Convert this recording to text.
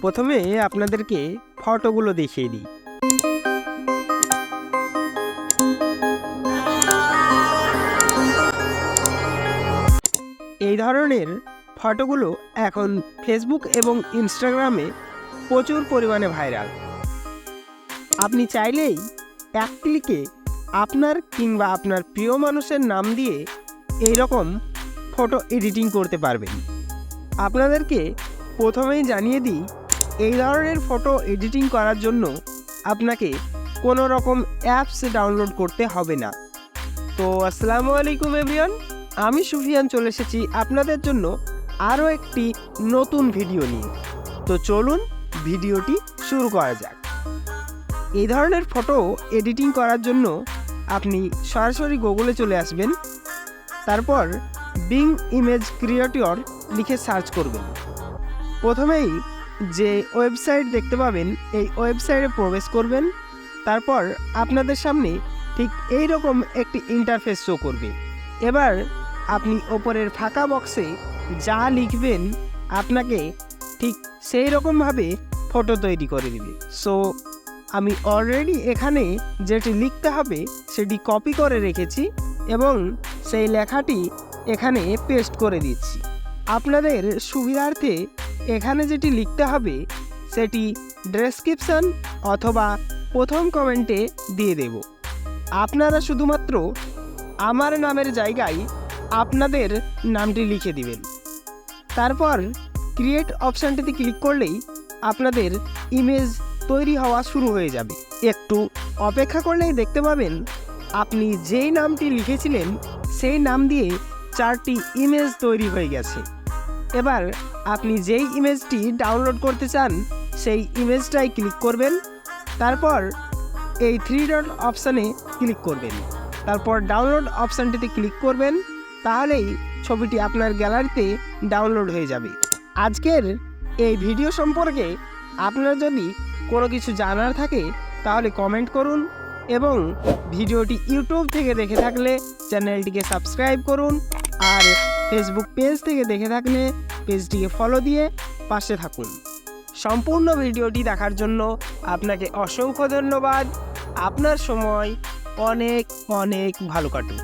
প্রথমে আপনাদেরকে ফটোগুলো দেখিয়ে দিই। এই ধরনের ফটোগুলো এখন ফেসবুক এবং ইনস্টাগ্রামে প্রচুর পরিমাণে ভাইরাল। আপনি চাইলেই এক ক্লিকে আপনার কিংবা আপনার প্রিয় মানুষের নাম দিয়ে এই রকম ফটো এডিটিং করতে পারবেন। আপনাদেরকে প্রথমেই জানিয়ে দিই, এই ধরনের ফটো এডিটিং করার জন্য আপনাকে কোনো রকম অ্যাপস ডাউনলোড করতে হবে না। তো আসসালামু আলাইকুম এভরিওয়ান, আমি সুফিয়ান চলে এসেছি আপনাদের জন্য আরও একটি নতুন ভিডিও নিয়ে। তো চলুন ভিডিওটি শুরু করা যাক। এই ধরনের ফটো এডিটিং করার জন্য আপনি সরাসরি গুগলে চলে আসবেন, তারপর বিং ইমেজ ক্রিয়েটর লিখে সার্চ করবেন। প্রথমেই যে ওয়েবসাইট দেখতে পাবেন এই ওয়েবসাইটে প্রবেশ করবেন, তারপর আপনাদের সামনে ঠিক এই রকম একটি ইন্টারফেস শো করবে। এবার আপনি ওপরের ফাঁকা বক্সে যা লিখবেন আপনাকে ঠিক সেই রকমভাবে ফটো তৈরি করে দিবে। সো আমি অলরেডি এখানে যেটি লিখতে হবে সেটি কপি করে রেখেছি এবং সেই লেখাটি এখানে পেস্ট করে দিচ্ছি। আপনাদের সুবিধার্থে এখানে যেটি লিখতে হবে সেটি ডেসক্রিপশন অথবা প্রথম কমেন্টে দিয়ে দেব। আপনারা শুধুমাত্র আমার নামের জায়গায় আপনাদের নামটি লিখে দিবেন। তারপর ক্রিয়েট অপশানটিতে ক্লিক করলেই আপনাদের ইমেজ তৈরি হওয়া শুরু হয়ে যাবে। একটু অপেক্ষা করলেই দেখতে পাবেন আপনি যেই নামটি লিখেছিলেন সেই নাম দিয়ে 4টি ইমেজ তৈরি হয়ে গেছে। এবার আপনি যেই ইমেজটি ডাউনলোড করতে চান সেই ইমেজটাই ক্লিক করবেন, তারপর এই 3 ডট অপশানে ক্লিক করবেন, তারপর ডাউনলোড অপশানটিতে ক্লিক করবেন, তাহলেই ছবিটি আপনার গ্যালারিতে ডাউনলোড হয়ে যাবে। আজকের এই ভিডিও সম্পর্কে আপনার যদি কোনো কিছু জানার থাকে তাহলে কমেন্ট করুন এবং ভিডিওটি ইউটিউব থেকে দেখে থাকলে চ্যানেলটিকে সাবস্ক্রাইব করুন, আর ফেসবুক পেজ থেকে দেখে থাকলে পেজটিকে ফলো দিয়ে পাশে থাকুন। সম্পূর্ণ ভিডিওটি দেখার জন্য আপনাকে অসংখ্য ধন্যবাদ। আপনার সময় অনেক অনেক ভালো কাটুক।